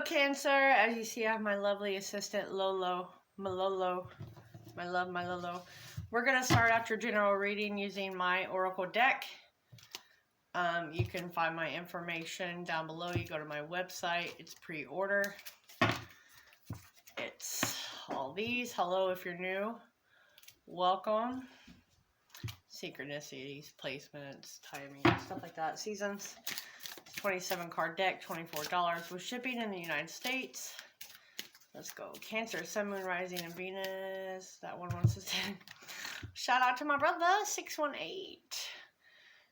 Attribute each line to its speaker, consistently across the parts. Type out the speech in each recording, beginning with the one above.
Speaker 1: Cancer. As you see, I have my lovely assistant, Lolo. Malolo. My love, my Lolo. We're going to start out your general reading using my Oracle deck. You can find my information down below. You go to my website. It's pre-order. It's all these. Hello if you're new. Welcome. Synchronicities, placements, timing, stuff like that. Seasons. 27 card deck, $24 with shipping in the United States. Let's go. Cancer, Sun, Moon, Rising, and Venus. That one wants to say. Shout out to my brother, 618.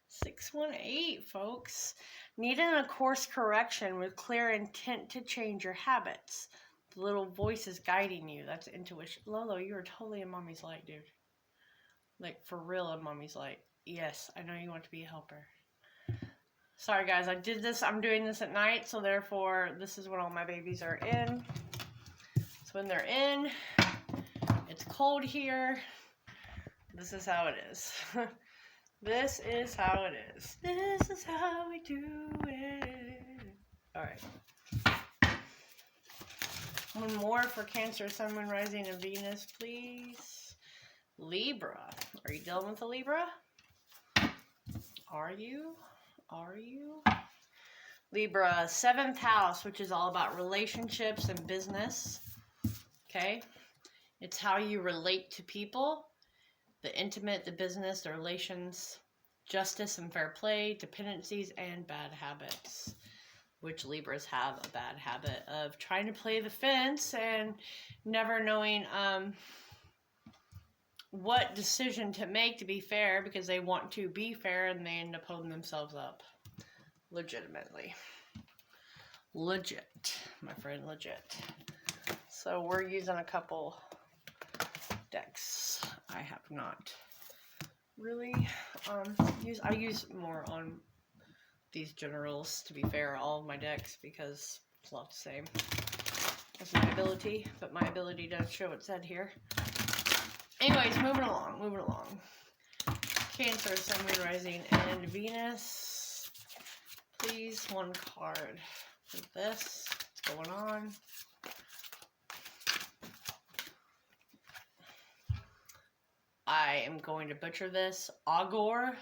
Speaker 1: 618, folks. Needing a course correction with clear intent to change your habits. The little voice is guiding you. That's intuition. Lolo, you are totally in mommy's light, dude. Like, for real in mommy's light. Yes, I know you want to be a helper. Sorry, guys. I did this. I'm doing this at night, so therefore, this is when all my babies are in. So when they're in, it's cold here. This is how it is. This is how it is. This is how we do it. All right. One more for Cancer, Sun, Moon, Rising, and Venus, please. Libra. Are you dealing with a Libra? Are you? Are you? Libra, 7th house, which is all about relationships and business. Okay? It's how you relate to people. The intimate, the business, the relations, justice and fair play, dependencies, and bad habits. Which Libras have a bad habit of trying to play the fence and never knowing what decision to make to be fair, because they want to be fair and they end up holding themselves up. Legitimately. Legit. My friend, legit. So we're using a couple decks. I have not really I use more on these generals, to be fair, all of my decks, because it's a lot the same as my ability, but my ability does show its head here. Anyways, moving along. Cancer, Sun, Moon, Rising, and Venus. Please, one card for this. What's going on? I am going to butcher this. Agor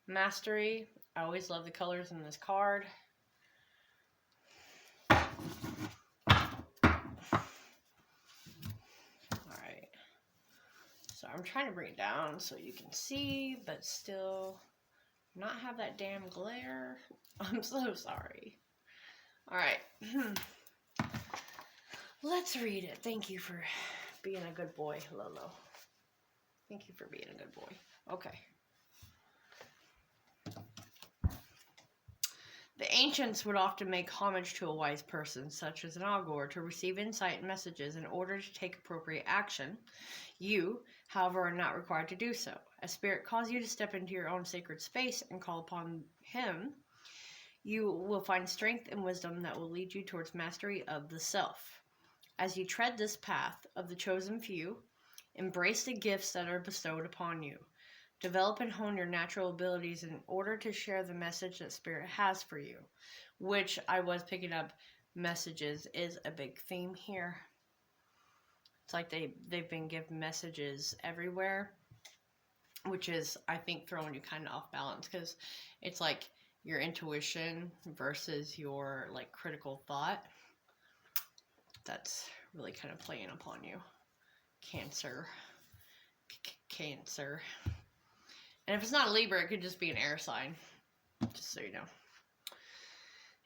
Speaker 1: Mastery. I always love the colors in this card. So I'm trying to bring it down so you can see, but still not have that damn glare. I'm so sorry. All right. Let's read it. Thank you for being a good boy, Lolo. Thank you for being a good boy. Okay. The ancients would often make homage to a wise person, such as an Agor, to receive insight and messages in order to take appropriate action. You, however, are not required to do so. As Spirit calls you to step into your own sacred space and call upon Him, you will find strength and wisdom that will lead you towards mastery of the self. As you tread this path of the chosen few, embrace the gifts that are bestowed upon you. Develop and hone your natural abilities in order to share the message that Spirit has for you, which I was picking up. Messages is a big theme here. It's like they've been given messages everywhere, which is, I think, throwing you kind of off balance, because it's like your intuition versus your like critical thought. That's really kind of playing upon you. Cancer. Cancer. And if it's not a Libra, it could just be an air sign. Just so you know.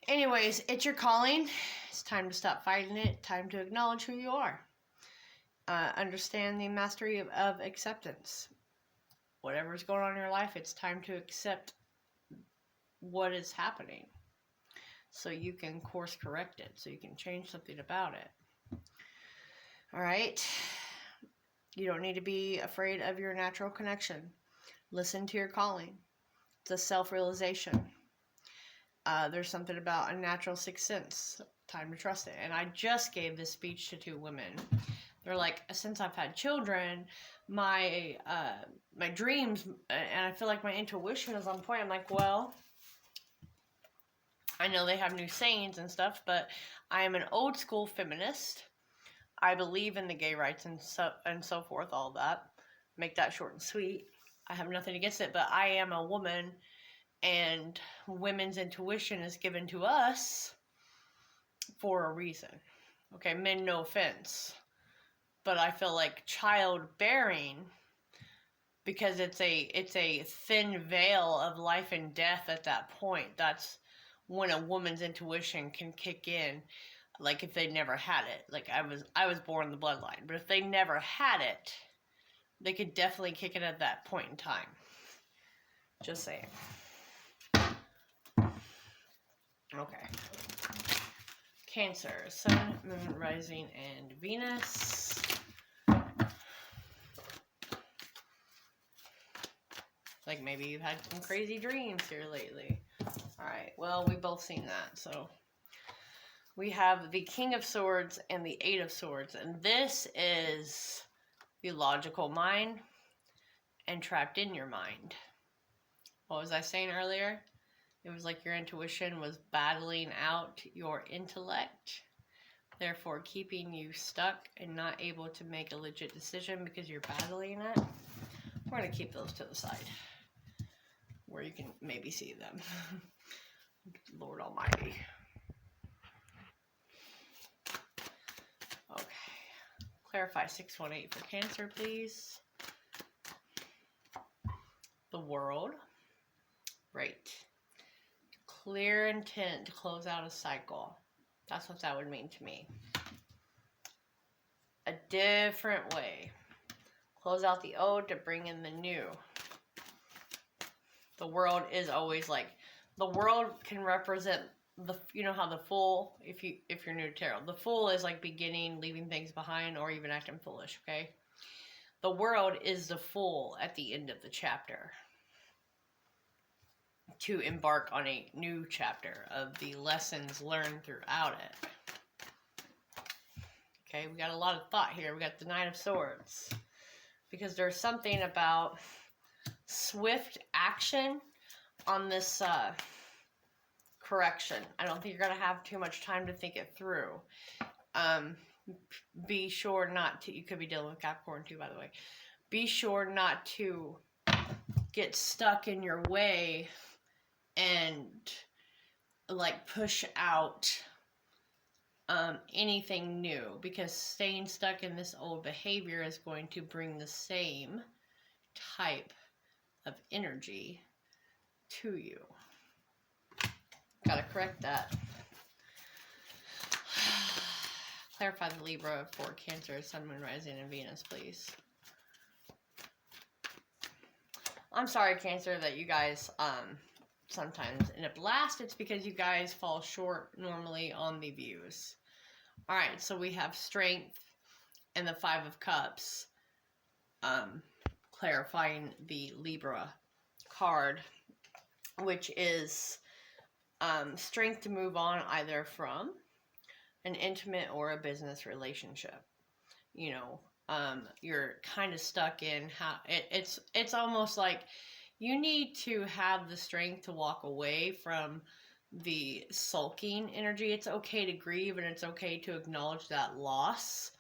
Speaker 1: Anyways, it's your calling. It's time to stop fighting it. Time to acknowledge who you are. Understand the mastery of acceptance. Whatever's going on in your life, it's time to accept what is happening. So you can course correct it. So you can change something about it. Alright. You don't need to be afraid of your natural connection. Listen to your calling. It's a self-realization. There's something about a natural sixth sense. Time to trust it. And I just gave this speech to 2 women. They're like, since I've had children, my dreams, and I feel like my intuition is on point. I'm like, well, I know they have new sayings and stuff, but I am an old school feminist. I believe in the gay rights and so forth, all that. Make that short and sweet. I have nothing against it, but I am a woman, and women's intuition is given to us for a reason. Okay, men, no offense, but I feel like childbearing, because it's a thin veil of life and death at that point. That's when a woman's intuition can kick in. Like if they never had it. Like I was born in the bloodline, but if they never had it, they could definitely kick it at that point in time. Just saying. Okay. Cancer, Sun, Moon, Rising, and Venus. Like maybe you've had some crazy dreams here lately. Alright, well, we've both seen that, so. We have the King of Swords and the Eight of Swords, and this is the logical mind and trapped in your mind. What was I saying earlier? It was like your intuition was battling out your intellect, therefore keeping you stuck and not able to make a legit decision because you're battling it. We're going to keep those to the side where you can maybe see them. Lord Almighty. Okay. Clarify 618 for Cancer, please. The World. Right. Clear intent to close out a cycle. That's what that would mean to me. A different way. Close out the old to bring in the new. The World is always like, the World can represent the, you know how the Fool, if you're new to tarot, the Fool is like beginning, leaving things behind, or even acting foolish, okay? The World is the Fool at the end of the chapter, to embark on a new chapter of the lessons learned throughout it. Okay, we got a lot of thought here. We got the Knight of Swords, because there's something about swift action on this correction. I don't think you're going to have too much time to think it through. Be sure not to, you could be dealing with Capricorn too, by the way. Be sure not to get stuck in your way and like push out anything new, because staying stuck in this old behavior is going to bring the same type of energy to you. Gotta correct that. Clarify the Libra for Cancer, Sun, Moon, Rising, and Venus, please. I'm sorry, Cancer, that you guys sometimes end up last. It's because you guys fall short normally on the views. Alright, so we have Strength and the Five of Cups. Clarifying the Libra card, which is strength to move on either from an intimate or a business relationship. You know, you're kind of stuck in how it's almost like you need to have the strength to walk away from the sulking energy. It's okay to grieve, and it's okay to acknowledge that loss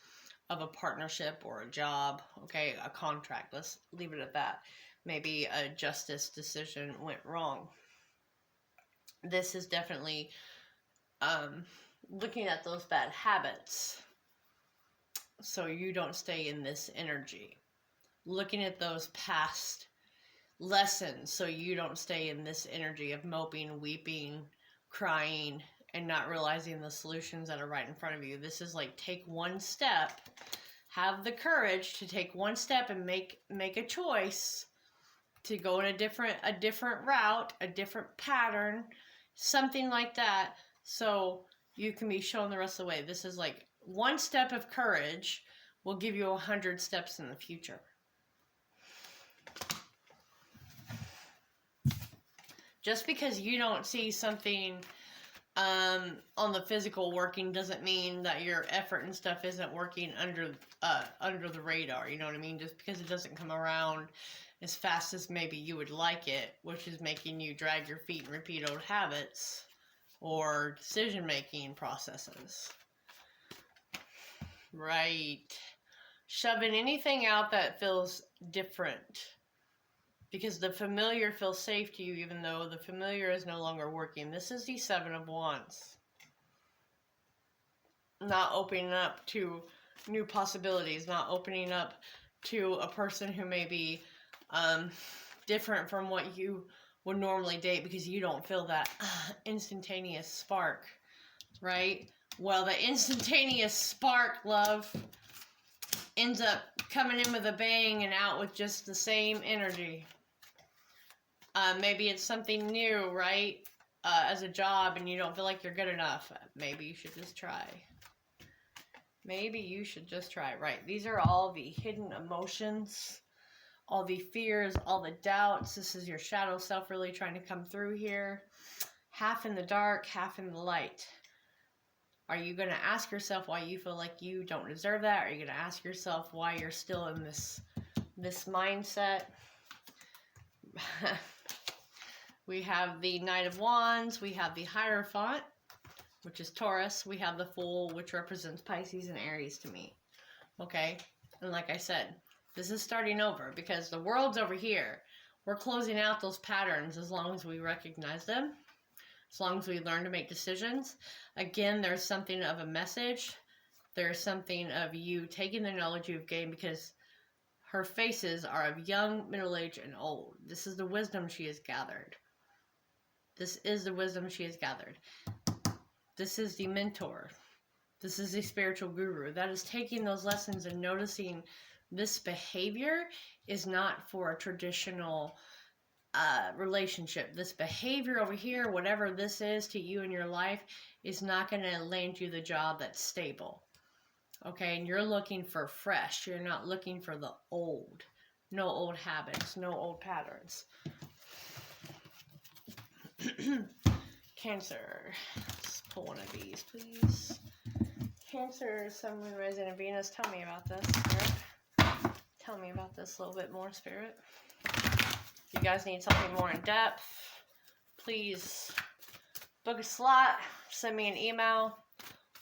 Speaker 1: of a partnership or a job, okay, a contract. Let's leave it at that. Maybe a justice decision went wrong. This is definitely looking at those bad habits so you don't stay in this energy. Looking at those past lessons so you don't stay in this energy of moping, weeping, crying, and not realizing the solutions that are right in front of you. This is like, take one step, have the courage to take one step and make a choice to go in a different route, a different pattern, something like that, so you can be shown the rest of the way. This is like one step of courage will give you 100 steps in the future. Just because you don't see something on the physical working doesn't mean that your effort and stuff isn't working under the radar. You know what I mean? Just because it doesn't come around as fast as maybe you would like it, which is making you drag your feet and repeat old habits, or decision-making processes. Right. Shoving anything out that feels different. Because the familiar feels safe to you, even though the familiar is no longer working. This is the Seven of Wands. Not opening up to new possibilities. Not opening up to a person who may be different from what you would normally date, because you don't feel that instantaneous spark, right? Well, the instantaneous spark, love, ends up coming in with a bang and out with just the same energy. Maybe it's something new, right? As a job, and you don't feel like you're good enough. Maybe you should just try. Maybe you should just try. Right. These are all the hidden emotions, all the fears, all the doubts. This is your shadow self really trying to come through here. Half in the dark, half in the light. Are you going to ask yourself why you feel like you don't deserve that? Are you going to ask yourself why you're still in this mindset? We have the Knight of Wands. We have the Hierophant, which is Taurus. We have the Fool, which represents Pisces and Aries to me. Okay? And like I said, this is starting over, because the world's over here. We're closing out those patterns as long as we recognize them, as long as we learn to make decisions. Again, there's something of a message. There's something of you taking the knowledge you've gained, because her faces are of young, middle-aged, and old. This is the wisdom she has gathered. This is the wisdom she has gathered. This is the mentor. This is the spiritual guru. That is taking those lessons and noticing this behavior is not for a traditional relationship. This behavior over here, whatever this is to you in your life, is not going to land you the job that's stable. Okay, and you're looking for fresh. You're not looking for the old. No old habits, no old patterns. Cancer. Let's pull one of these, please. Cancer, Sun, Moon, Rising, and Venus. Tell me about this, Spirit. Tell me about this a little bit more, Spirit. If you guys need something more in depth, please book a slot. Send me an email.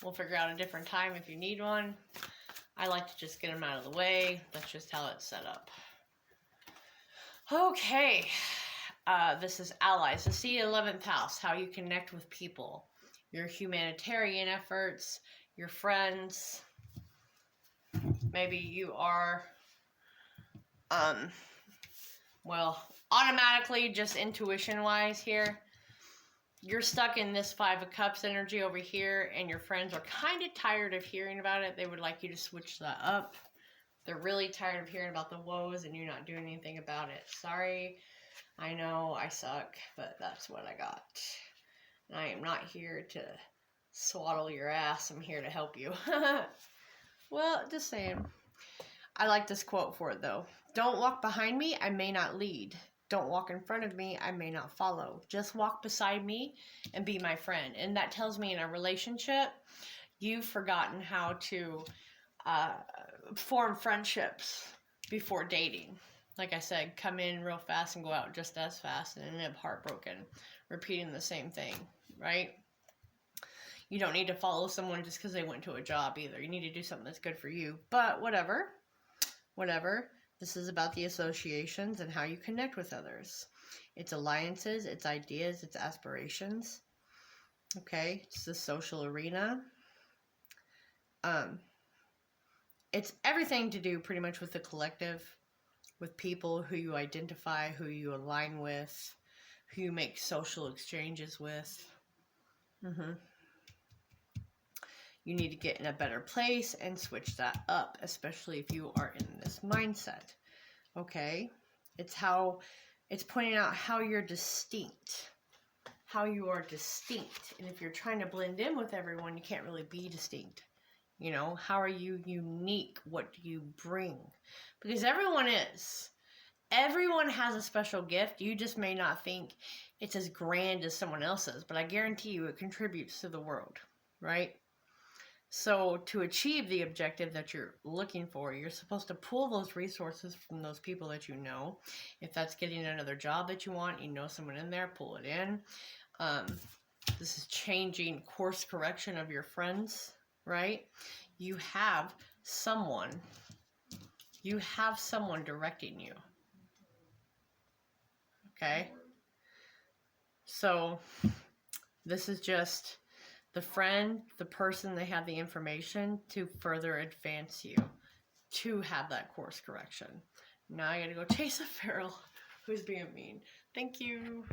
Speaker 1: We'll figure out a different time if you need one. I like to just get them out of the way. That's just how it's set up. Okay. This is allies. This is the 11th house, how you connect with people. Your humanitarian efforts, your friends. Maybe you are, well, automatically, just intuition-wise here, you're stuck in this Five of Cups energy over here, and your friends are kind of tired of hearing about it. They would like you to switch that up. They're really tired of hearing about the woes, and you're not doing anything about it. Sorry, I know I suck, but that's what I got. And I am not here to swaddle your ass. I'm here to help you. Well, just saying. I like this quote for it, though. Don't walk behind me, I may not lead. Don't walk in front of me, I may not follow. Just walk beside me and be my friend. And that tells me in a relationship, you've forgotten how to form friendships before dating. Like I said, come in real fast and go out just as fast and end up heartbroken, repeating the same thing, right? You don't need to follow someone just because they went to a job either. You need to do something that's good for you. But whatever. This is about the associations and how you connect with others. It's alliances, it's ideas, it's aspirations. Okay, it's the social arena. It's everything to do pretty much with the collective, with people who you identify, who you align with, who you make social exchanges with. You need to get in a better place and switch that up, especially if you are in this mindset. Okay? It's pointing out how you're distinct. How you are distinct. And if you're trying to blend in with everyone, you can't really be distinct. You know, how are you unique? What do you bring? Because everyone is. Everyone has a special gift. You just may not think it's as grand as someone else's, but I guarantee you it contributes to the world, right? So to achieve the objective that you're looking for, you're supposed to pull those resources from those people that you know. If that's getting another job that you want, you know someone in there, pull it in. This is changing course correction of your friends, right? You have someone directing you. Okay? So this is just the friend, the person, they have the information to further advance you to have that course correction. Now I gotta go chase a feral who's being mean. Thank you.